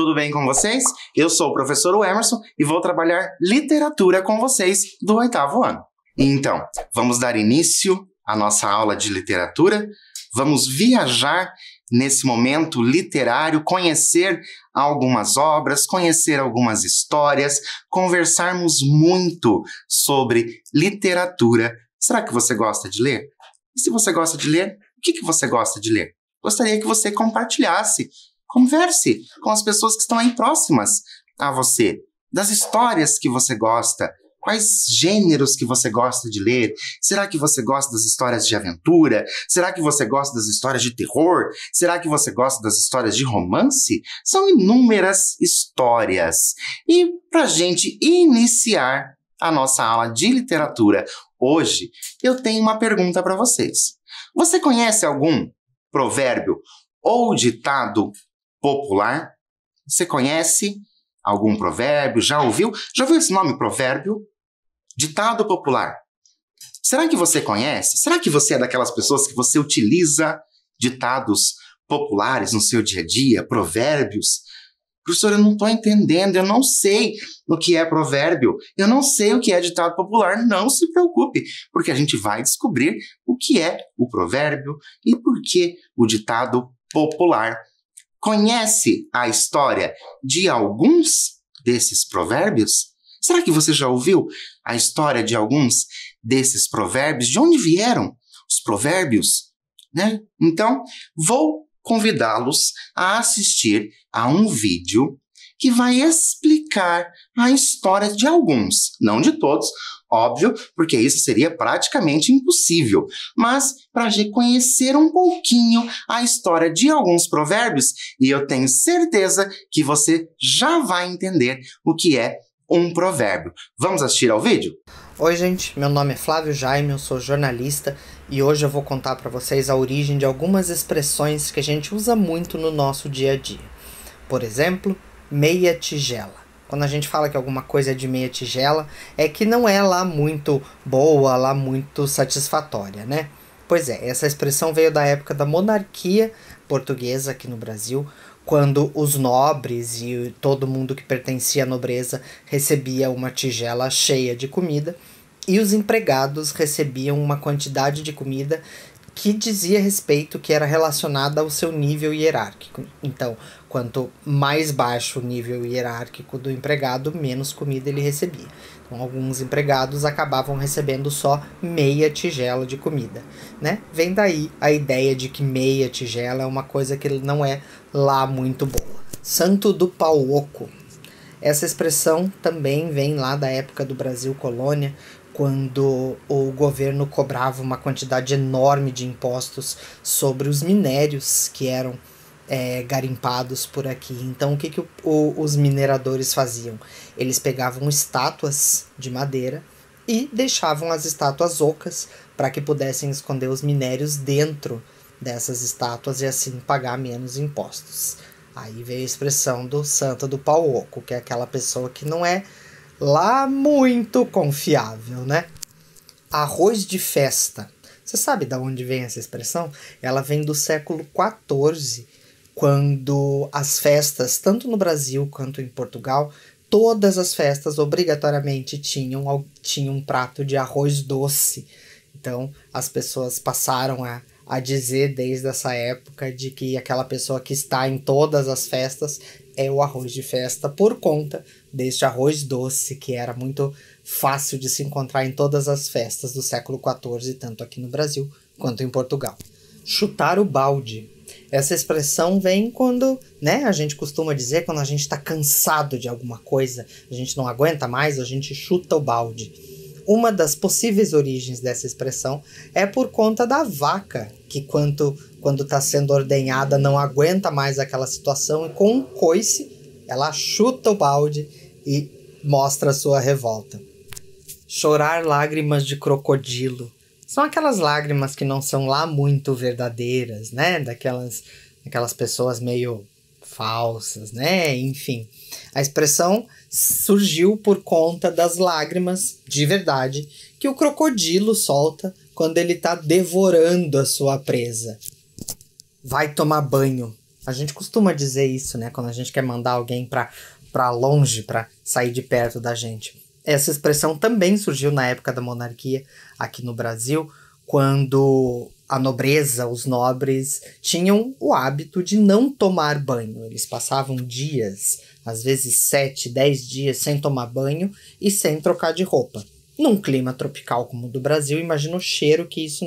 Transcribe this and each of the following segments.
tudo bem com vocês? Eu sou o professor Emerson e vou trabalhar literatura com vocês do 8º ano. Então, vamos dar início à nossa aula de literatura. Vamos viajar nesse momento literário, conhecer algumas obras, conhecer algumas histórias, conversarmos muito sobre literatura. Será que você gosta de ler? E se você gosta de ler, o que você gosta de ler? Gostaria que você compartilhasse, converse com as pessoas que estão aí próximas a você, das histórias que você gosta. Quais gêneros que você gosta de ler? Será que você gosta das histórias de aventura? Será que você gosta das histórias de terror? Será que você gosta das histórias de romance? São inúmeras histórias. E para a gente iniciar a nossa aula de literatura hoje, eu tenho uma pergunta para vocês. Você conhece algum provérbio ou ditado popular? Você conhece algum provérbio? Já ouviu? Já ouviu esse nome, provérbio? Ditado popular. Será que você conhece? Será que você é daquelas pessoas que você utiliza ditados populares no seu dia a dia, provérbios? Professor, eu não estou entendendo, eu não sei o que é provérbio, eu não sei o que é ditado popular. Não se preocupe, porque a gente vai descobrir o que é o provérbio e por que o ditado popular. Conhece a história de alguns desses provérbios? Será que você já ouviu a história de alguns desses provérbios? De onde vieram os provérbios? Né? Então, vou convidá-los a assistir a um vídeo que vai explicar a história de alguns, não de todos, óbvio, porque isso seria praticamente impossível, mas para a gente conhecer um pouquinho a história de alguns provérbios, e eu tenho certeza que você já vai entender o que é um provérbio. Vamos assistir ao vídeo? Oi gente, meu nome é Flávio Jaime, eu sou jornalista e hoje eu vou contar para vocês a origem de algumas expressões que a gente usa muito no nosso dia a dia. Por exemplo, meia tigela. Quando a gente fala que alguma coisa é de meia tigela, é que não é lá muito boa, lá muito satisfatória, né? Pois é, essa expressão veio da época da monarquia portuguesa aqui no Brasil, quando os nobres e todo mundo que pertencia à nobreza recebia uma tigela cheia de comida e os empregados recebiam uma quantidade de comida que dizia respeito, que era relacionada ao seu nível hierárquico. Então, quanto mais baixo o nível hierárquico do empregado, menos comida ele recebia. Então, alguns empregados acabavam recebendo só meia tigela de comida, né? Vem daí a ideia de que meia tigela é uma coisa que não é lá muito boa. Santo do pau oco. Essa expressão também vem lá da época do Brasil colônia, quando o governo cobrava uma quantidade enorme de impostos sobre os minérios que eram garimpados por aqui. Então, o que os mineradores faziam? Eles pegavam estátuas de madeira e deixavam as estátuas ocas para que pudessem esconder os minérios dentro dessas estátuas e assim pagar menos impostos. Aí veio a expressão do santo do pau oco, que é aquela pessoa que não é lá muito confiável, né? Arroz de festa. Você sabe de onde vem essa expressão? Ela vem do século XIV, quando as festas, tanto no Brasil quanto em Portugal, todas as festas obrigatoriamente tinham um prato de arroz doce. Então, as pessoas passaram a dizer desde essa época de que aquela pessoa que está em todas as festas é o arroz de festa por conta deste arroz doce que era muito fácil de se encontrar em todas as festas do século XIV, tanto aqui no Brasil quanto em Portugal. Chutar o balde. Essa expressão vem quando, né, a gente costuma dizer quando a gente está cansado de alguma coisa, a gente não aguenta mais, a gente chuta o balde. Uma das possíveis origens dessa expressão é por conta da vaca, que quando está sendo ordenhada não aguenta mais aquela situação e com um coice ela chuta o balde e mostra a sua revolta. Chorar lágrimas de crocodilo. São aquelas lágrimas que não são lá muito verdadeiras, né? Daquelas pessoas meio falsas, né? Enfim, a expressão surgiu por conta das lágrimas de verdade que o crocodilo solta quando ele está devorando a sua presa. Vai tomar banho. A gente costuma dizer isso, né? Quando a gente quer mandar alguém para longe, para sair de perto da gente. Essa expressão também surgiu na época da monarquia aqui no Brasil, quando a nobreza, os nobres, tinham o hábito de não tomar banho. Eles passavam dias, às vezes 7, 10 dias sem tomar banho e sem trocar de roupa. Num clima tropical como o do Brasil, imagina o cheiro que isso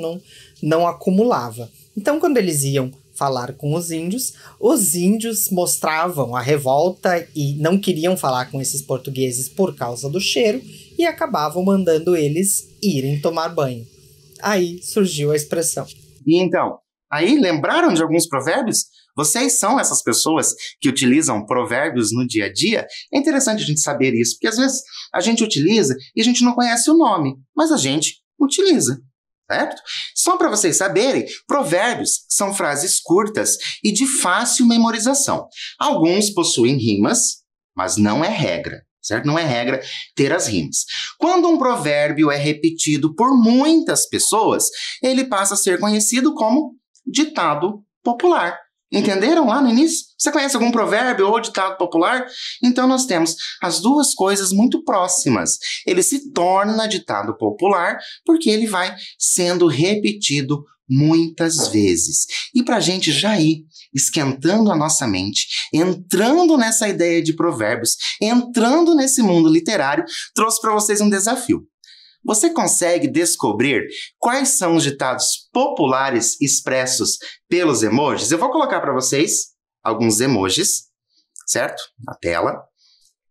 não acumulava. Então, quando eles iam falar com os índios mostravam a revolta e não queriam falar com esses portugueses por causa do cheiro e acabavam mandando eles irem tomar banho. Aí surgiu a expressão. E então, aí lembraram de alguns provérbios? Vocês são essas pessoas que utilizam provérbios no dia a dia? É interessante a gente saber isso, porque às vezes a gente utiliza e a gente não conhece o nome, mas a gente utiliza. Certo? Só para vocês saberem, provérbios são frases curtas e de fácil memorização. Alguns possuem rimas, mas não é regra, certo? Não é regra ter as rimas. Quando um provérbio é repetido por muitas pessoas, ele passa a ser conhecido como ditado popular. Entenderam lá no início? Você conhece algum provérbio ou ditado popular? Então nós temos as duas coisas muito próximas. Ele se torna ditado popular porque ele vai sendo repetido muitas vezes. E para a gente já ir esquentando a nossa mente, entrando nessa ideia de provérbios, entrando nesse mundo literário, trouxe para vocês um desafio. Você consegue descobrir quais são os ditados populares expressos pelos emojis? Eu vou colocar para vocês alguns emojis, certo? Na tela.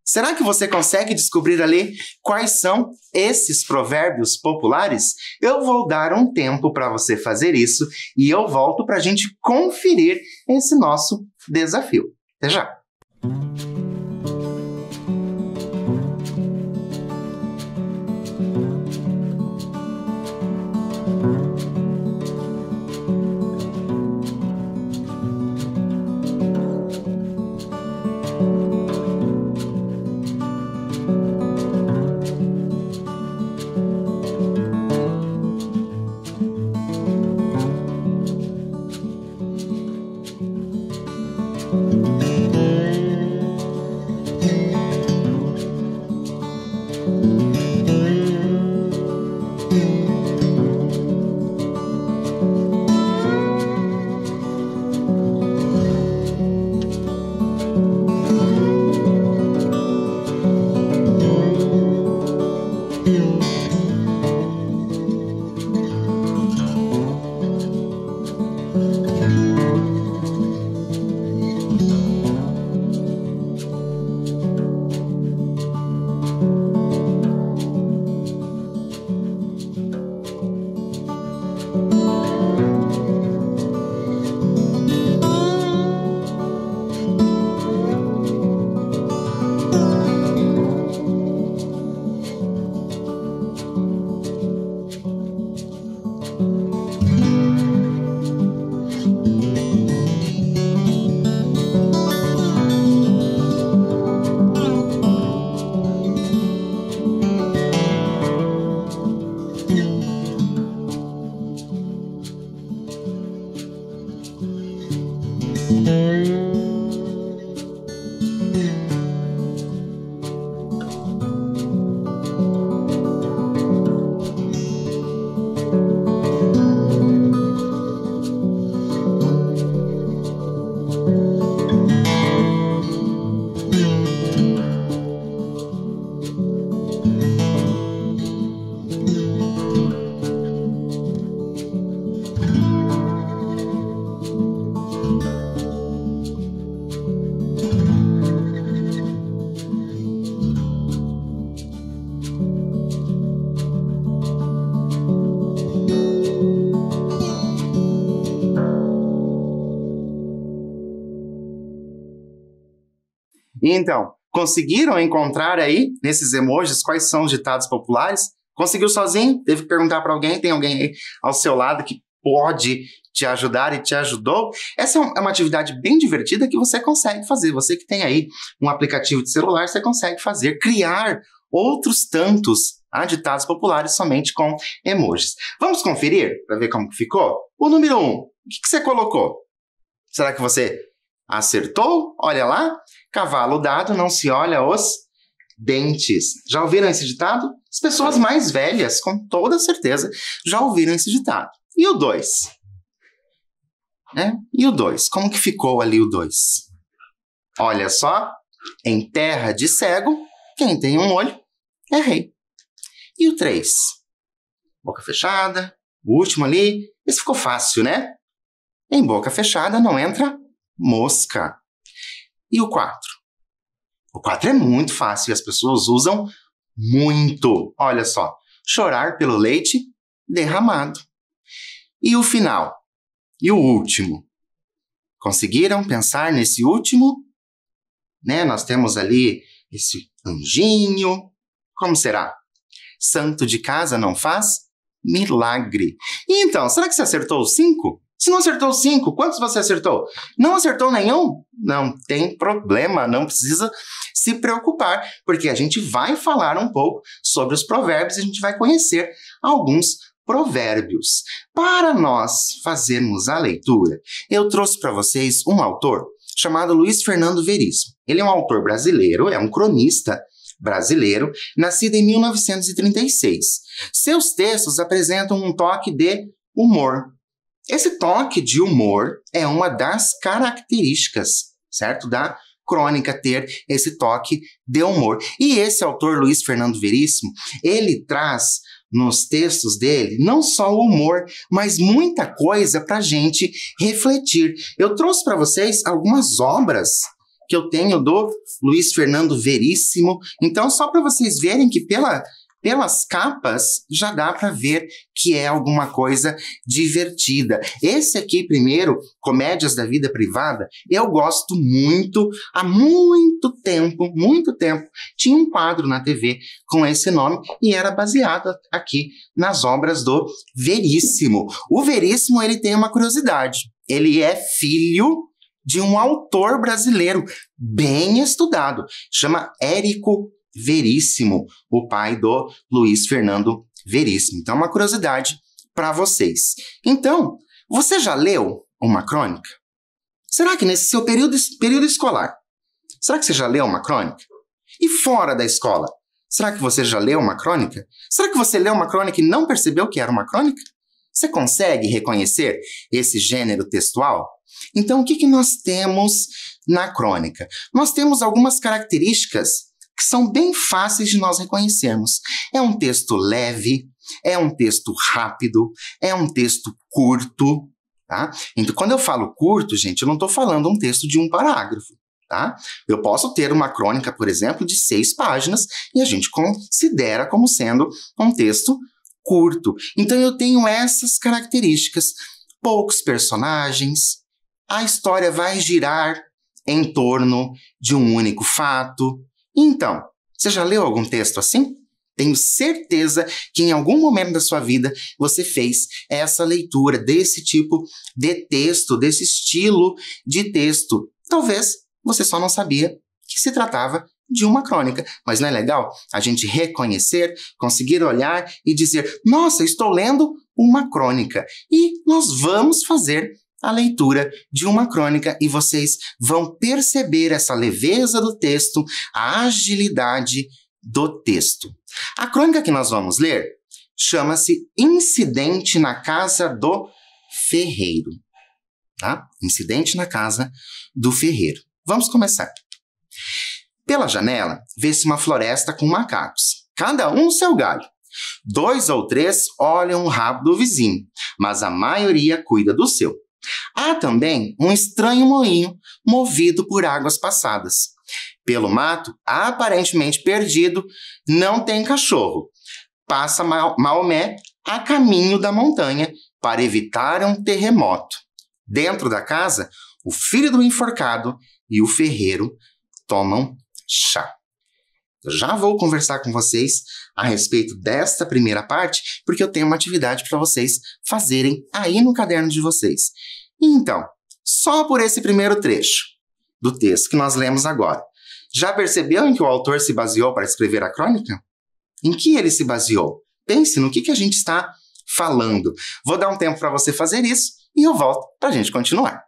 Será que você consegue descobrir ali quais são esses provérbios populares? Eu vou dar um tempo para você fazer isso e eu volto para a gente conferir esse nosso desafio. Até já! Então, conseguiram encontrar aí, nesses emojis, quais são os ditados populares? Conseguiu sozinho? Teve que perguntar para alguém? Tem alguém aí ao seu lado que pode te ajudar e te ajudou? Essa é uma atividade bem divertida que você consegue fazer. Você que tem aí um aplicativo de celular, você consegue fazer, criar outros tantos ditados populares somente com emojis. Vamos conferir para ver como ficou? O número 1, o que você colocou? Será que você Acertou? Olha lá. Cavalo dado não se olha os dentes. Já ouviram esse ditado? As pessoas mais velhas, com toda certeza, já ouviram esse ditado. E o 2? E o 2? Como que ficou ali o 2? Olha só. Em terra de cego, quem tem um olho é rei. E o 3? Boca fechada. O último ali. Esse ficou fácil, né? Em boca fechada não entra mosca. E o 4? O 4 é muito fácil e as pessoas usam muito. Olha só. Chorar pelo leite derramado. E o final? E o último? Conseguiram pensar nesse último? Nós temos ali esse anjinho. Como será? Santo de casa não faz milagre. E então, será que você acertou os 5? Se não acertou os 5, quantos você acertou? Não acertou nenhum? Não tem problema, não precisa se preocupar, porque a gente vai falar um pouco sobre os provérbios e a gente vai conhecer alguns provérbios. Para nós fazermos a leitura, eu trouxe para vocês um autor chamado Luiz Fernando Veríssimo. Ele é um autor brasileiro, é um cronista brasileiro, nascido em 1936. Seus textos apresentam um toque de humor. Esse toque de humor é uma das características, certo? Da crônica ter esse toque de humor. E esse autor, Luiz Fernando Veríssimo, ele traz nos textos dele não só o humor, mas muita coisa para a gente refletir. Eu trouxe para vocês algumas obras que eu tenho do Luiz Fernando Veríssimo. Então, só para vocês verem que pelas capas já dá para ver que é alguma coisa divertida. Esse aqui, primeiro, Comédias da Vida Privada, eu gosto muito. Há muito tempo, tinha um quadro na TV com esse nome e era baseado aqui nas obras do Veríssimo. O Veríssimo, ele tem uma curiosidade. Ele é filho de um autor brasileiro bem estudado. Chama Érico Veríssimo, o pai do Luiz Fernando Veríssimo. Então, uma curiosidade para vocês. Então, você já leu uma crônica? Será que nesse seu período escolar, será que você já leu uma crônica? E fora da escola, será que você já leu uma crônica? Será que você leu uma crônica e não percebeu que era uma crônica? Você consegue reconhecer esse gênero textual? Então, o que nós temos na crônica? Nós temos algumas características que são bem fáceis de nós reconhecermos. É um texto leve, é um texto rápido, é um texto curto, tá? Então, quando eu falo curto, gente, eu não estou falando um texto de um parágrafo, tá? Eu posso ter uma crônica, por exemplo, de 6 páginas e a gente considera como sendo um texto curto. Então, eu tenho essas características. Poucos personagens, a história vai girar em torno de um único fato. Então, você já leu algum texto assim? Tenho certeza que em algum momento da sua vida você fez essa leitura desse tipo de texto, desse estilo de texto. Talvez você só não sabia que se tratava de uma crônica. Mas não é legal a gente reconhecer, conseguir olhar e dizer: nossa, estou lendo uma crônica. E nós vamos fazer a leitura de uma crônica e vocês vão perceber essa leveza do texto, a agilidade do texto. A crônica que nós vamos ler chama-se Incidente na Casa do Ferreiro. Tá? Incidente na Casa do Ferreiro. Vamos começar. Pela janela, vê-se uma floresta com macacos, cada um no seu galho. 2 ou 3 olham o rabo do vizinho, mas a maioria cuida do seu. Há também um estranho moinho movido por águas passadas. Pelo mato, aparentemente perdido, não tem cachorro. Passa Maomé a caminho da montanha para evitar um terremoto. Dentro da casa, o filho do enforcado e o ferreiro tomam chá. Eu já vou conversar com vocês a respeito desta primeira parte, porque eu tenho uma atividade para vocês fazerem aí no caderno de vocês. Então, só por esse primeiro trecho do texto que nós lemos agora, já percebeu em que o autor se baseou para escrever a crônica? Em que ele se baseou? Pense no que a gente está falando. Vou dar um tempo para você fazer isso e eu volto para a gente continuar.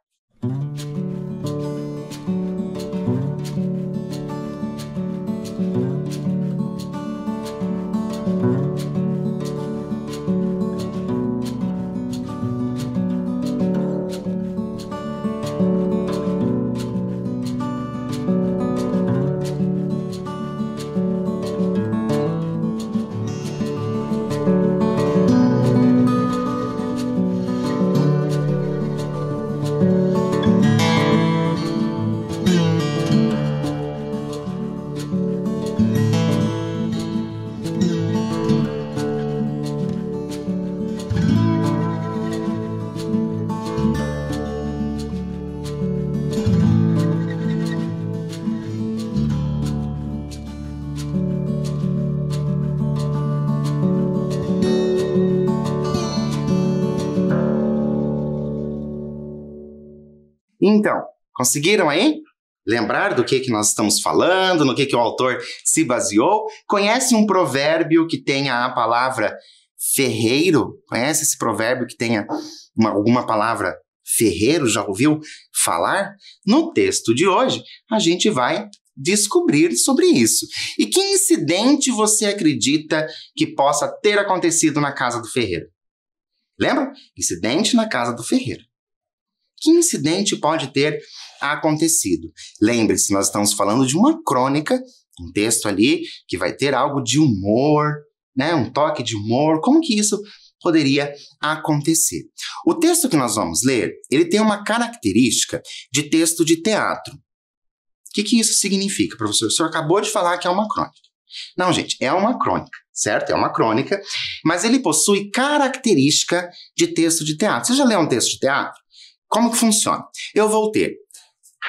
Então, conseguiram aí? Lembrar do que nós estamos falando, no que o autor se baseou? Conhece um provérbio que tenha a palavra ferreiro? Conhece esse provérbio que tenha alguma palavra ferreiro? Já ouviu falar? No texto de hoje, a gente vai descobrir sobre isso. E que incidente você acredita que possa ter acontecido na casa do ferreiro? Lembra? Incidente na casa do ferreiro. Que incidente pode ter acontecido? Lembre-se, nós estamos falando de uma crônica, um texto ali que vai ter algo de humor, né? Um toque de humor. Como que isso poderia acontecer? O texto que nós vamos ler, ele tem uma característica de texto de teatro. O que isso significa, professor? O senhor acabou de falar que é uma crônica. Não, gente, é uma crônica, certo? É uma crônica, mas ele possui característica de texto de teatro. Você já leu um texto de teatro? Como que funciona? Eu vou ter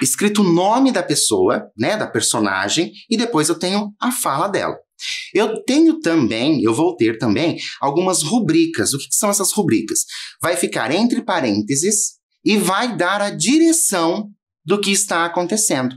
escrito o nome da pessoa, né, da personagem, e depois eu tenho a fala dela. Eu vou ter também algumas rubricas. O que são essas rubricas? Vai ficar entre parênteses e vai dar a direção do que está acontecendo.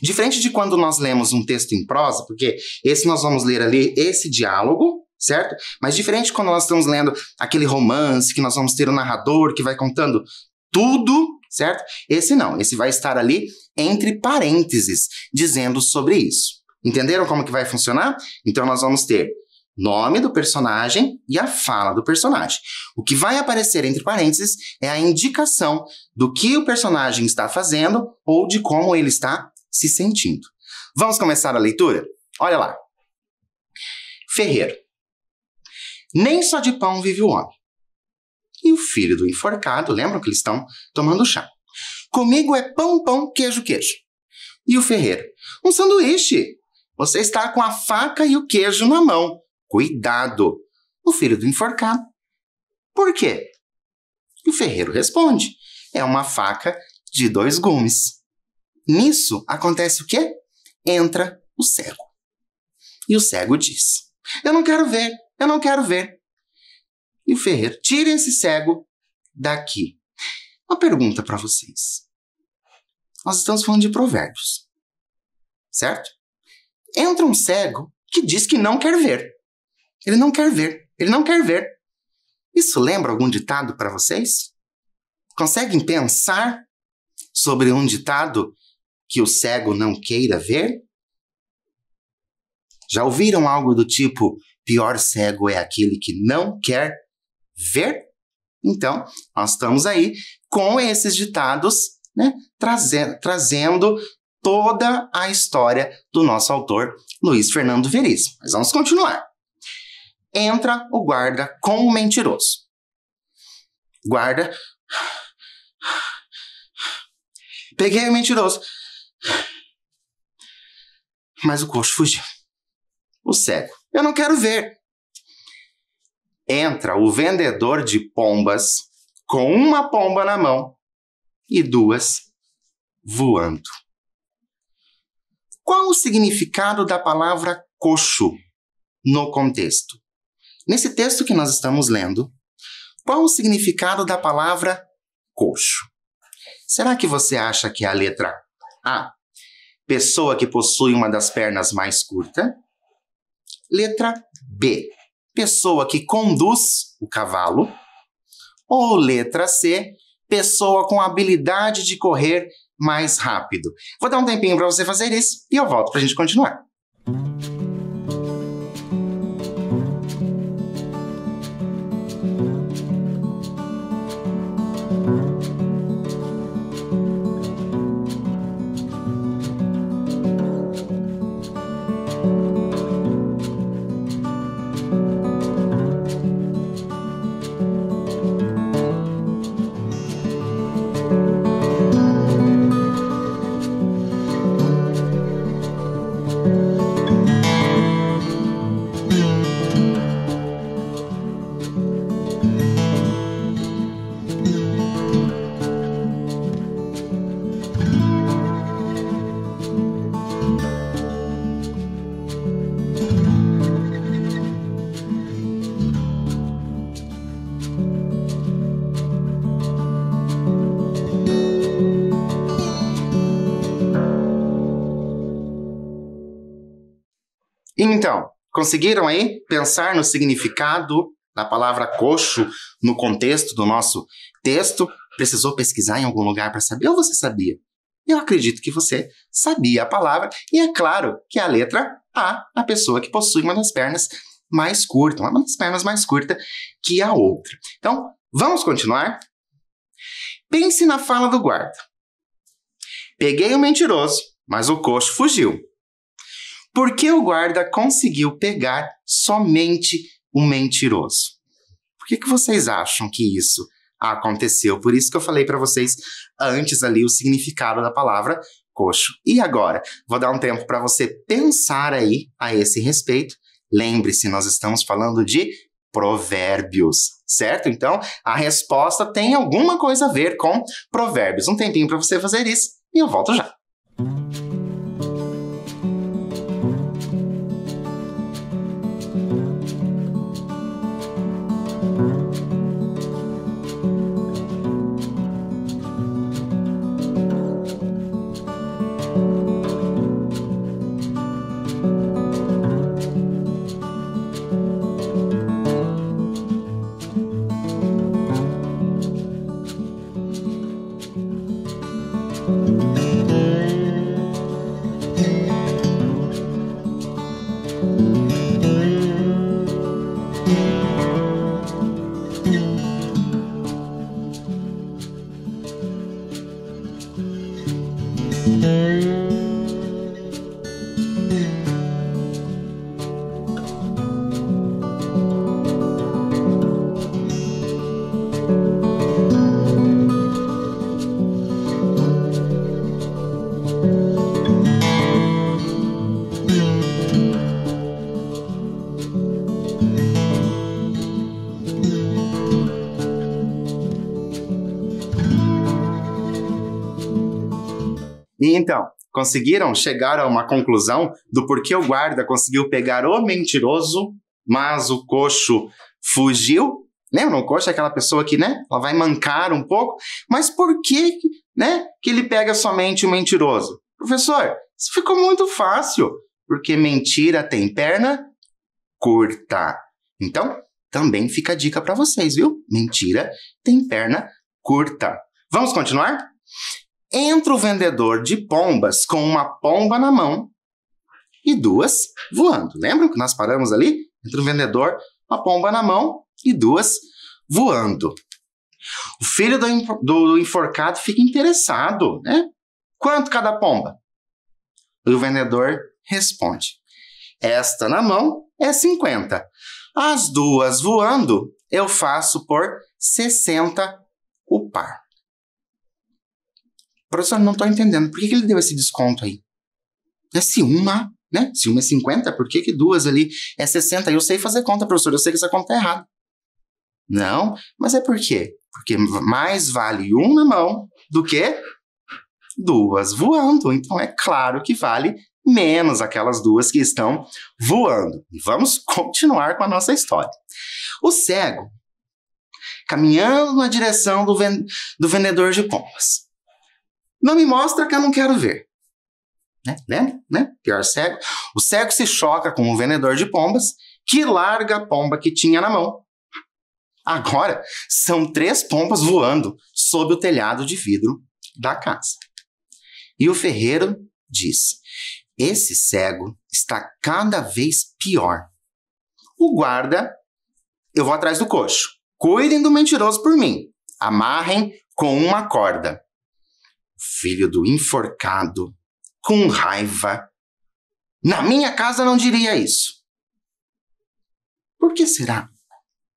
Diferente de quando nós lemos um texto em prosa, porque esse nós vamos ler ali, esse diálogo, certo? Mas diferente quando nós estamos lendo aquele romance, que nós vamos ter o narrador que vai contando tudo, certo? Esse não, esse vai estar ali entre parênteses, dizendo sobre isso. Entenderam como que vai funcionar? Então nós vamos ter nome do personagem e a fala do personagem. O que vai aparecer entre parênteses é a indicação do que o personagem está fazendo ou de como ele está se sentindo. Vamos começar a leitura? Olha lá. Ferreiro. Nem só de pão vive o homem. E o filho do enforcado, lembram que eles estão tomando chá. Comigo é pão, pão, queijo, queijo. E o ferreiro. Um sanduíche. Você está com a faca e o queijo na mão. Cuidado. O filho do enforcado. Por quê? E o ferreiro responde. É uma faca de 2 gumes. Nisso acontece o quê? Entra o cego. E o cego diz. Eu não quero ver, eu não quero ver. E o ferreiro, tira esse cego daqui. Uma pergunta para vocês. Nós estamos falando de provérbios, certo? Entra um cego que diz que não quer ver. Ele não quer ver, ele não quer ver. Isso lembra algum ditado para vocês? Conseguem pensar sobre um ditado que o cego não queira ver? Já ouviram algo do tipo, pior cego é aquele que não quer ver? Então, nós estamos aí com esses ditados, né, trazendo toda a história do nosso autor, Luiz Fernando Veríssimo. Mas vamos continuar. Entra o guarda com o mentiroso. Guarda. Peguei o mentiroso. Mas o coxo fugiu. O cego. Eu não quero ver. Entra o vendedor de pombas com uma pomba na mão e 2 voando. Qual o significado da palavra coxo no contexto? Nesse texto que nós estamos lendo, qual o significado da palavra coxo? Será que você acha que é a letra A, pessoa que possui uma das pernas mais curtas? Letra B, pessoa que conduz o cavalo? Ou letra C, pessoa com habilidade de correr mais rápido? Vou dar um tempinho para você fazer isso e eu volto para a gente continuar. Então, conseguiram aí pensar no significado da palavra coxo no contexto do nosso texto? Precisou pesquisar em algum lugar para saber ou você sabia? Eu acredito que você sabia a palavra e é claro que a letra A pessoa que possui uma das pernas mais curtas, uma das pernas mais curtas que a outra. Então, vamos continuar? Pense na fala do guarda. Peguei o mentiroso, mas o coxo fugiu. Por que o guarda conseguiu pegar somente o mentiroso? Por que vocês acham que isso aconteceu? Por isso que eu falei para vocês antes ali o significado da palavra coxo. E agora, vou dar um tempo para você pensar aí a esse respeito. Lembre-se, nós estamos falando de provérbios, certo? Então, a resposta tem alguma coisa a ver com provérbios. Um tempinho para você fazer isso e eu volto já. E então, conseguiram chegar a uma conclusão do porquê o guarda conseguiu pegar o mentiroso, mas o coxo fugiu? Lembram? O coxo é aquela pessoa que, né, ela vai mancar um pouco. Mas por que, né, que ele pega somente o mentiroso? Professor, isso ficou muito fácil, porque mentira tem perna curta. Então, também fica a dica para vocês, viu? Mentira tem perna curta. Vamos continuar? Entra o vendedor de pombas com uma pomba na mão e duas voando. Lembram que nós paramos ali? Entra o vendedor, uma pomba na mão e duas voando. O filho do enforcado fica interessado, né? Quanto cada pomba? E o vendedor responde: esta na mão é 50. As duas voando eu faço por 60 o par. Professor, não estou entendendo. Por que ele deu esse desconto aí? Se uma, né? Se uma é 50, por que duas ali é 60? Eu sei fazer conta, professor. Eu sei que essa conta está errada. Não, mas é por quê? Porque mais vale um na mão do que duas voando. Então é claro que vale menos aquelas duas que estão voando. E vamos continuar com a nossa história. O cego, caminhando na direção do vendedor de pombas. Não me mostra que eu não quero ver. Né? Lembra? Né? Pior cego. O cego se choca com o vendedor de pombas, que larga a pomba que tinha na mão. Agora, são 3 pombas voando sob o telhado de vidro da casa. E o ferreiro diz: esse cego está cada vez pior. O guarda, eu vou atrás do coxo. Cuidem do mentiroso por mim. Amarrem com uma corda. Filho do enforcado, com raiva. Na minha casa não diria isso. Por que será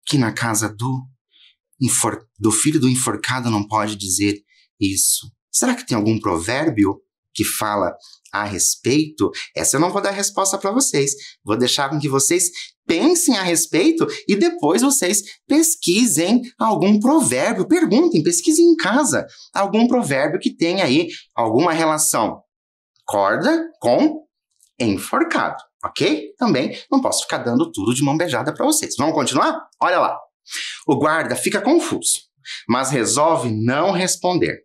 que na casa do filho do enforcado não pode dizer isso? Será que tem algum provérbio que fala a respeito? Essa eu não vou dar resposta para vocês. Vou deixar com que vocês pensem a respeito e depois vocês pesquisem algum provérbio. Perguntem, pesquisem em casa algum provérbio que tenha aí alguma relação corda com enforcado, ok? Também não posso ficar dando tudo de mão beijada para vocês. Vamos continuar? Olha lá. O guarda fica confuso, mas resolve não responder.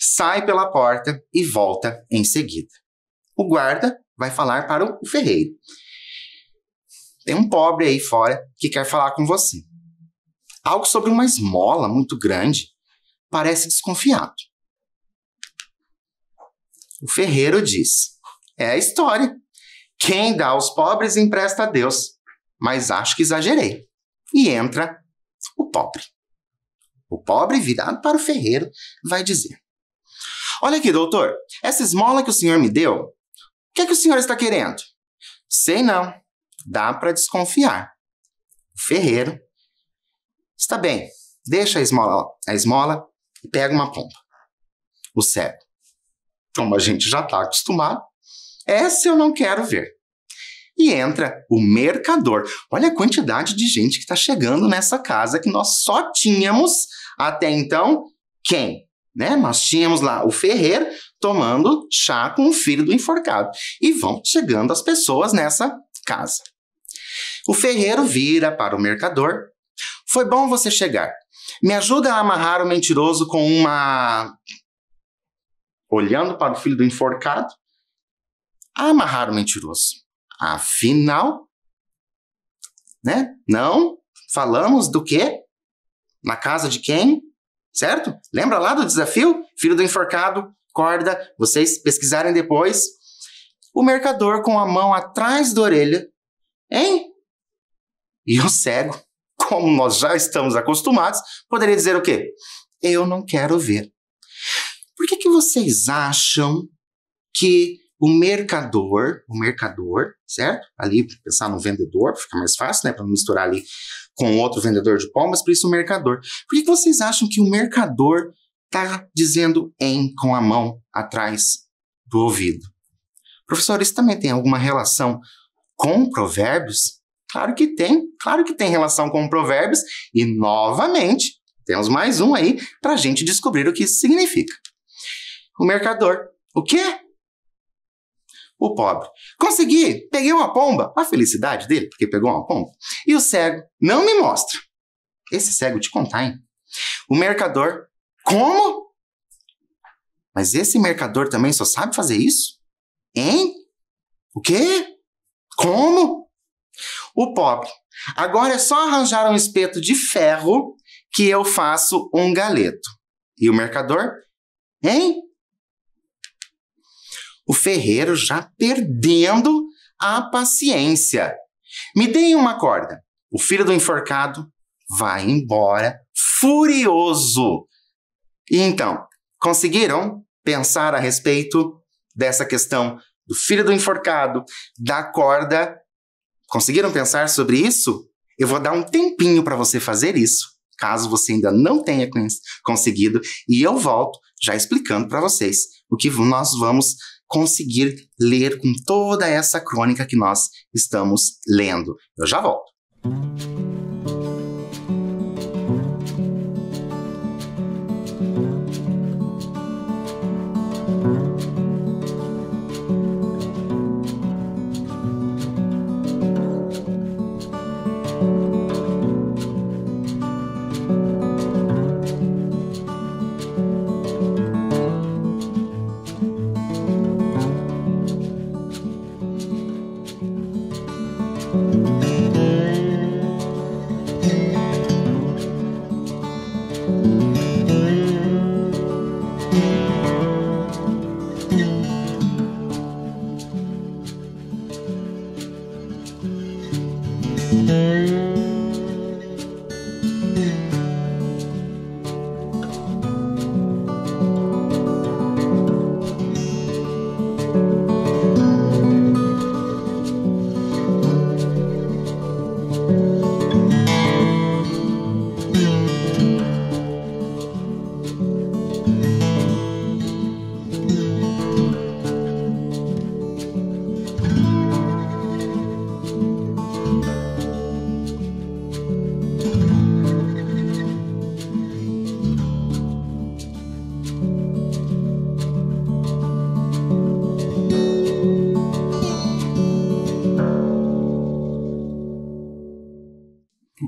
Sai pela porta e volta em seguida. O guarda vai falar para o ferreiro: tem um pobre aí fora que quer falar com você. Algo sobre uma esmola muito grande parece desconfiado. O ferreiro diz: é a história. Quem dá aos pobres empresta a Deus. Mas acho que exagerei. E entra o pobre. O pobre, virado para o ferreiro, vai dizer: olha aqui, doutor, essa esmola que o senhor me deu, o que é que o senhor está querendo? Sei não, dá para desconfiar. O ferreiro: está bem, deixa a esmola e pega uma pomba. O cego: como a gente já está acostumado, essa eu não quero ver. E entra o mercador. Olha a quantidade de gente que está chegando nessa casa que nós só tínhamos até então quem? Né? Nós tínhamos lá o ferreiro tomando chá com o filho do enforcado. E vão chegando as pessoas nessa casa. O ferreiro vira para o mercador: foi bom você chegar. Me ajuda a amarrar o mentiroso com uma... Olhando para o filho do enforcado, a amarrar o mentiroso. Afinal, né? Não falamos do quê? Na casa de quem? Certo? Lembra lá do desafio? Filho do enforcado, corda, vocês pesquisarem depois. O mercador com a mão atrás da orelha, hein? E o cego, como nós já estamos acostumados, poderia dizer o quê? Eu não quero ver. Por que vocês acham que o mercador, certo? Ali, pensar no vendedor, fica mais fácil, né? Para não misturar ali com outro vendedor de pombas, por isso o mercador. Por que vocês acham que o mercador está dizendo em com a mão atrás do ouvido? Professor, isso também tem alguma relação com provérbios? Claro que tem relação com provérbios. E, novamente, temos mais um aí para a gente descobrir o que isso significa. O mercador: o quê? O pobre: consegui, peguei uma pomba. A felicidade dele, porque pegou uma pomba. E o cego: não me mostra. Esse cego te contar, hein? O mercador: como? Mas esse mercador também só sabe fazer isso? Hein? O quê? Como? O pobre: agora é só arranjar um espeto de ferro que eu faço um galeto. E o mercador: hein? O ferreiro já perdendo a paciência. Me deem uma corda. O filho do enforcado vai embora furioso. E então, conseguiram pensar a respeito dessa questão do filho do enforcado, da corda? Conseguiram pensar sobre isso? Eu vou dar um tempinho para você fazer isso, caso você ainda não tenha conseguido, e eu volto já explicando para vocês o que nós vamos conseguir ler com toda essa crônica que nós estamos lendo. Eu já volto.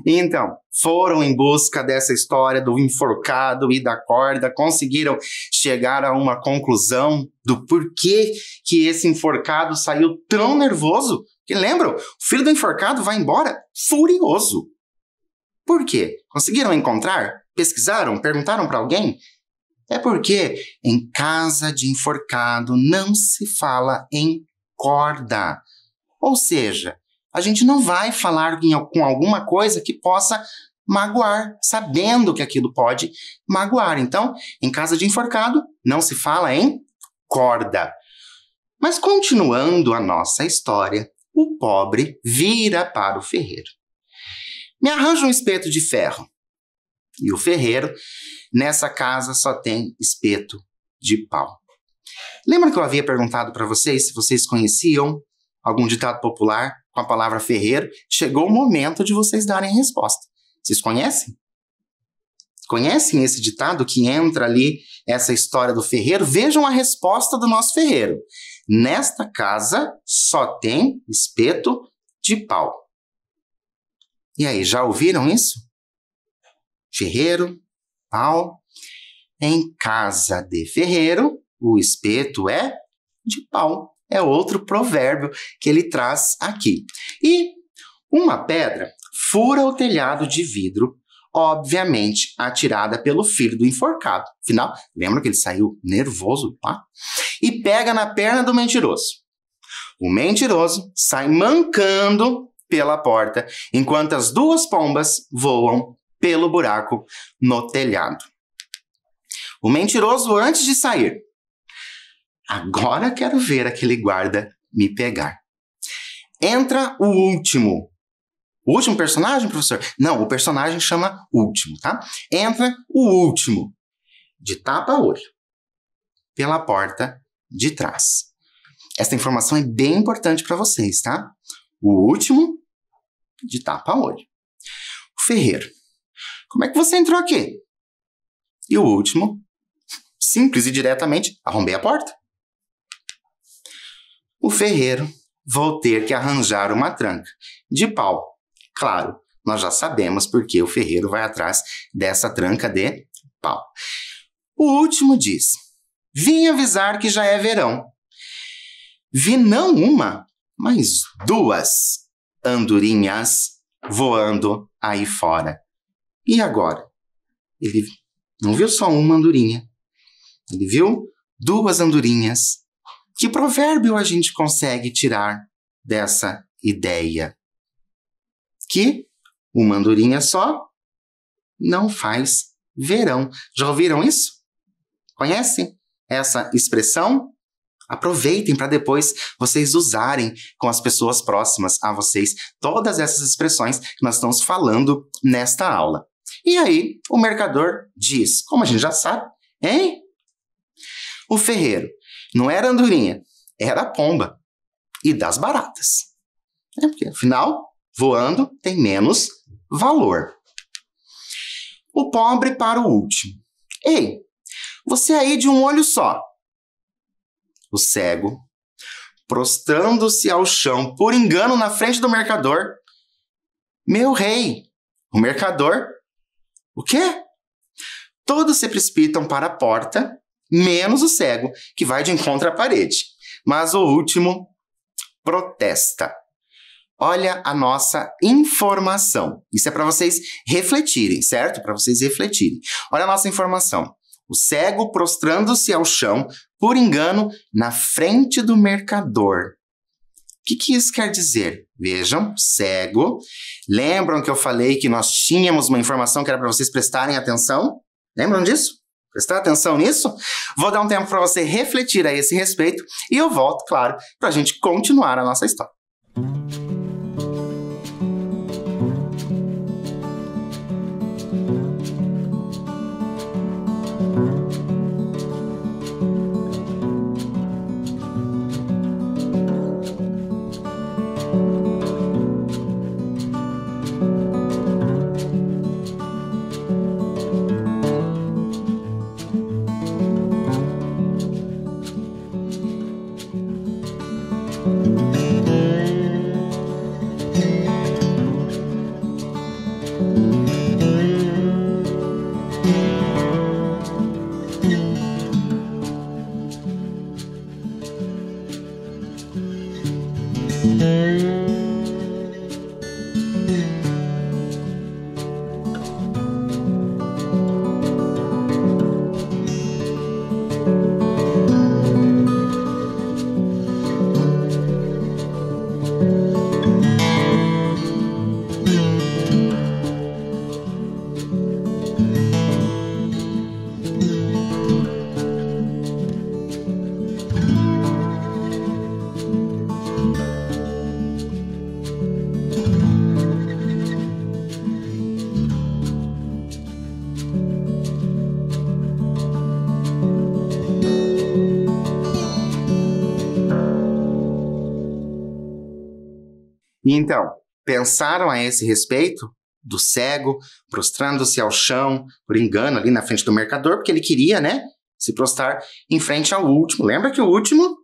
Então, foram em busca dessa história do enforcado e da corda, conseguiram chegar a uma conclusão do porquê que esse enforcado saiu tão nervoso Que lembram? O filho do enforcado vai embora furioso. Por quê? Conseguiram encontrar? Pesquisaram? Perguntaram para alguém? É porque em casa de enforcado não se fala em corda. Ou seja, a gente não vai falar com alguma coisa que possa magoar, sabendo que aquilo pode magoar. Então, em casa de enforcado, não se fala em corda. Mas continuando a nossa história, o pobre vira para o ferreiro. Me arranja um espeto de ferro. E o ferreiro, nessa casa, só tem espeto de pau. Lembra que eu havia perguntado para vocês se vocês conheciam algum ditado popular com a palavra ferreiro? Chegou o momento de vocês darem a resposta. Vocês conhecem? Conhecem esse ditado que entra ali, essa história do ferreiro? Vejam a resposta do nosso ferreiro. Nesta casa só tem espeto de pau. E aí, já ouviram isso? Ferreiro, pau. Em casa de ferreiro, o espeto é de pau. É outro provérbio que ele traz aqui. E uma pedra fura o telhado de vidro, obviamente atirada pelo filho do enforcado. Afinal, lembra que ele saiu nervoso lá? E pega na perna do mentiroso. O mentiroso sai mancando pela porta, enquanto as duas pombas voam pelo buraco no telhado. O mentiroso, antes de sair, agora quero ver aquele guarda me pegar. Entra o último. O último personagem, professor? Não, o personagem chama último, tá? Entra o último, de tapa-olho, pela porta de trás. Essa informação é bem importante para vocês, tá? O último, de tapa-olho. O ferreiro. Como é que você entrou aqui? E o último, simples e diretamente, arrombei a porta. O ferreiro, vou ter que arranjar uma tranca de pau. Claro, nós já sabemos porque o ferreiro vai atrás dessa tranca de pau. O último diz: vim avisar que já é verão. Vi não uma, mas duas andorinhas voando aí fora. E agora? Ele não viu só uma andorinha. Ele viu duas andorinhas. Que provérbio a gente consegue tirar dessa ideia? Que uma andorinha só não faz verão. Já ouviram isso? Conhecem essa expressão? Aproveitem para depois vocês usarem com as pessoas próximas a vocês todas essas expressões que nós estamos falando nesta aula. E aí, o mercador diz, como a gente já sabe, hein? O ferreiro não era andorinha, era pomba. E das baratas. Porque, afinal, voando tem menos valor. O pobre para o último. Ei, você aí de um olho só. O cego, prostrando-se ao chão por engano na frente do mercador. Meu rei, o mercador. O quê? Todos se precipitam para a porta, menos o cego, que vai de encontro à parede. Mas o último protesta. Olha a nossa informação. Isso é para vocês refletirem, certo? Para vocês refletirem. Olha a nossa informação. O cego prostrando-se ao chão, por engano, na frente do mercador. O que isso quer dizer? Vejam, cego. Lembram que eu falei que nós tínhamos uma informação que era para vocês prestarem atenção? Lembram disso? Prestar atenção nisso? Vou dar um tempo para você refletir a esse respeito e eu volto, claro, para a gente continuar a nossa história. E então, pensaram a esse respeito do cego prostrando-se ao chão por engano ali na frente do mercador, porque ele queria, né, se prostrar em frente ao último. Lembra que o último,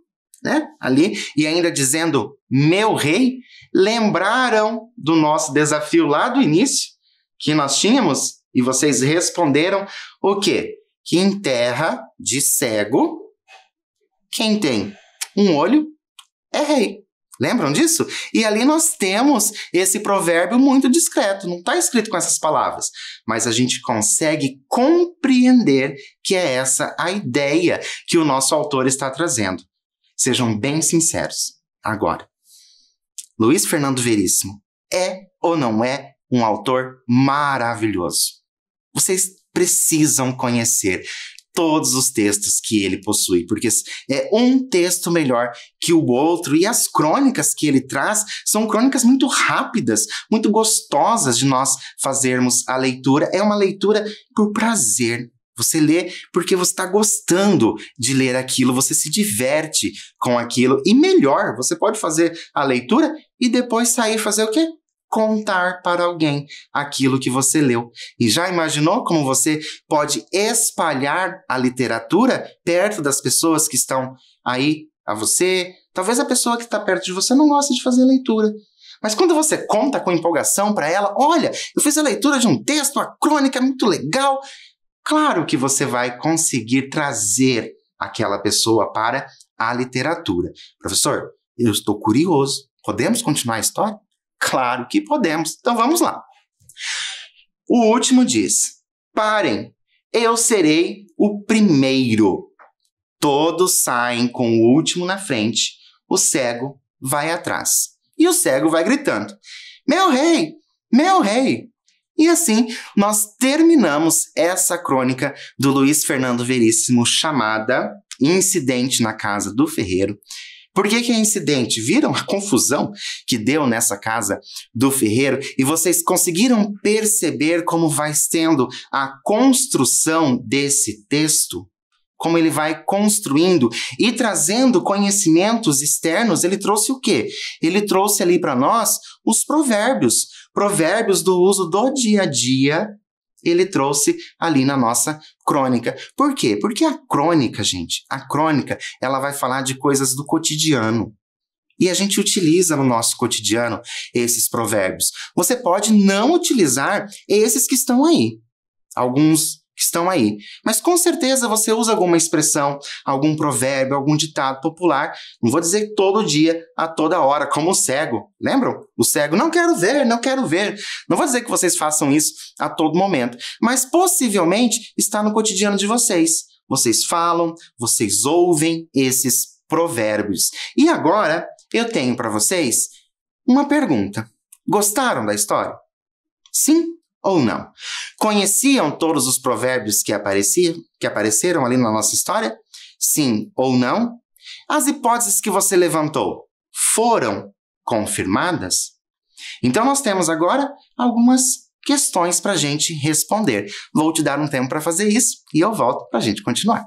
né, ali, e ainda dizendo, meu rei, lembraram do nosso desafio lá do início, que nós tínhamos, e vocês responderam o quê? Que em terra de cego, quem tem um olho é rei. Lembram disso? E ali nós temos esse provérbio muito discreto, não está escrito com essas palavras, mas a gente consegue compreender que é essa a ideia que o nosso autor está trazendo. Sejam bem sinceros. Agora, Luiz Fernando Veríssimo é ou não é um autor maravilhoso? Vocês precisam conhecer todos os textos que ele possui, porque é um texto melhor que o outro, e as crônicas que ele traz são crônicas muito rápidas, muito gostosas de nós fazermos a leitura. É uma leitura por prazer. Você lê porque você está gostando de ler aquilo, você se diverte com aquilo, e melhor, você pode fazer a leitura e depois sair e fazer o quê? Contar para alguém aquilo que você leu. E já imaginou como você pode espalhar a literatura perto das pessoas que estão aí a você? Talvez a pessoa que está perto de você não goste de fazer leitura. Mas quando você conta com empolgação para ela, olha, eu fiz a leitura de um texto, a crônica é muito legal. Claro que você vai conseguir trazer aquela pessoa para a literatura. Professor, eu estou curioso. Podemos continuar a história? Claro que podemos. Então vamos lá. O último diz: parem, eu serei o primeiro. Todos saem com o último na frente. O cego vai atrás. E o cego vai gritando: meu rei! Meu rei! E assim nós terminamos essa crônica do Luiz Fernando Veríssimo chamada Incidente na Casa do Ferreiro. Por que é incidente? Viram a confusão que deu nessa casa do ferreiro? E vocês conseguiram perceber como vai sendo a construção desse texto? Como ele vai construindo e trazendo conhecimentos externos. Ele trouxe o quê? Ele trouxe ali para nós os provérbios. Provérbios do uso do dia a dia. Ele trouxe ali na nossa crônica. Por quê? Porque a crônica, gente, ela vai falar de coisas do cotidiano. E a gente utiliza no nosso cotidiano esses provérbios. Você pode não utilizar esses que estão aí. Alguns que estão aí. Mas com certeza você usa alguma expressão, algum provérbio, algum ditado popular. Não vou dizer todo dia, a toda hora, como o cego. Lembram? O cego, não quero ver, não quero ver. Não vou dizer que vocês façam isso a todo momento, mas possivelmente está no cotidiano de vocês. Vocês falam, vocês ouvem esses provérbios. E agora eu tenho para vocês uma pergunta. Gostaram da história? Sim ou não? Conheciam todos os provérbios que apareceram ali na nossa história? Sim ou não? As hipóteses que você levantou foram confirmadas? Então nós temos agora algumas questões para a gente responder. Vou te dar um tempo para fazer isso e eu volto para a gente continuar.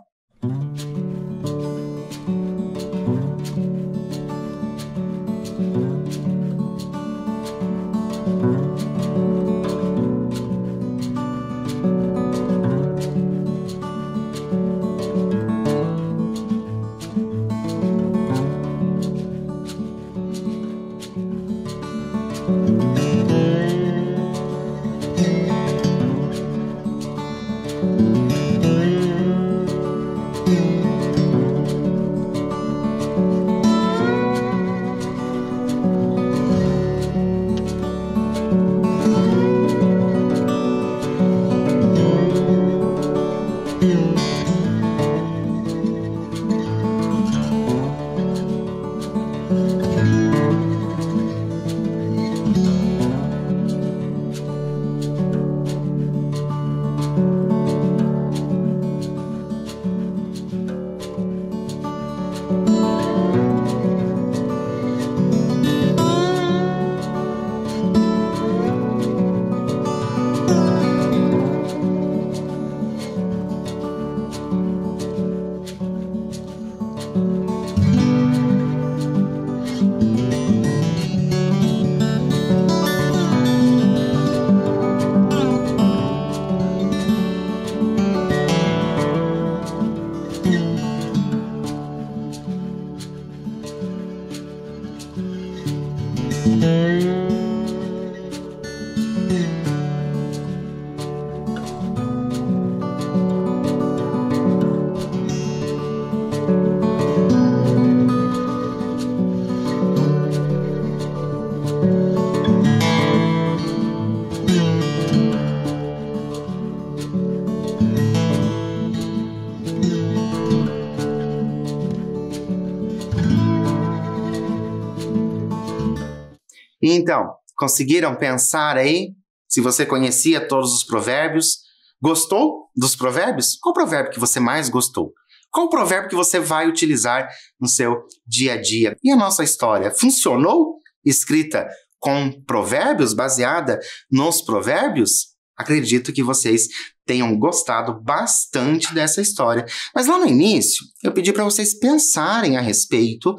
Então, conseguiram pensar aí? Se você conhecia todos os provérbios? Gostou dos provérbios? Qual provérbio que você mais gostou? Qual provérbio que você vai utilizar no seu dia a dia? E a nossa história funcionou? Escrita com provérbios, baseada nos provérbios? Acredito que vocês tenham gostado bastante dessa história. Mas lá no início, eu pedi para vocês pensarem a respeito,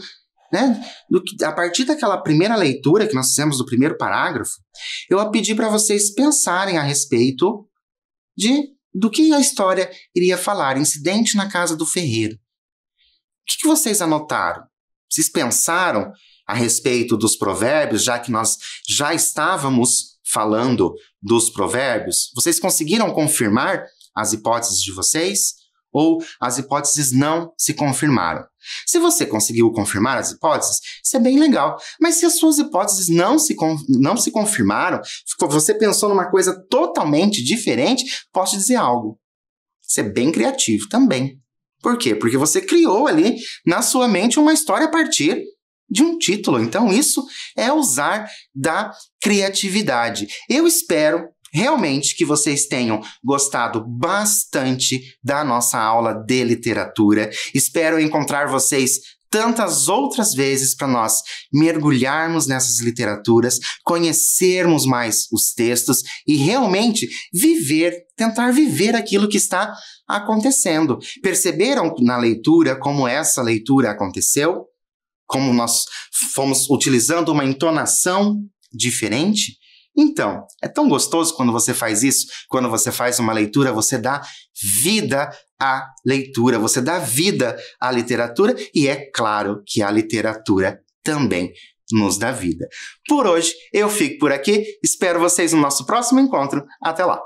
né, a partir daquela primeira leitura que nós fizemos do primeiro parágrafo, eu pedi para vocês pensarem a respeito do que a história iria falar, incidente na casa do ferreiro. O que vocês anotaram? Vocês pensaram a respeito dos provérbios, já que nós já estávamos falando dos provérbios? Vocês conseguiram confirmar as hipóteses de vocês? Ou as hipóteses não se confirmaram? Se você conseguiu confirmar as hipóteses, isso é bem legal. Mas se as suas hipóteses não se confirmaram, você pensou numa coisa totalmente diferente, posso te dizer algo. Você é bem criativo também. Por quê? Porque você criou ali na sua mente uma história a partir de um título. Então isso é usar da criatividade. Eu espero realmente que vocês tenham gostado bastante da nossa aula de literatura. Espero encontrar vocês tantas outras vezes para nós mergulharmos nessas literaturas, conhecermos mais os textos e realmente tentar viver aquilo que está acontecendo. Perceberam na leitura como essa leitura aconteceu? Como nós fomos utilizando uma entonação diferente? Então, é tão gostoso quando você faz isso, quando você faz uma leitura, você dá vida à leitura, você dá vida à literatura e é claro que a literatura também nos dá vida. Por hoje, eu fico por aqui, espero vocês no nosso próximo encontro. Até lá!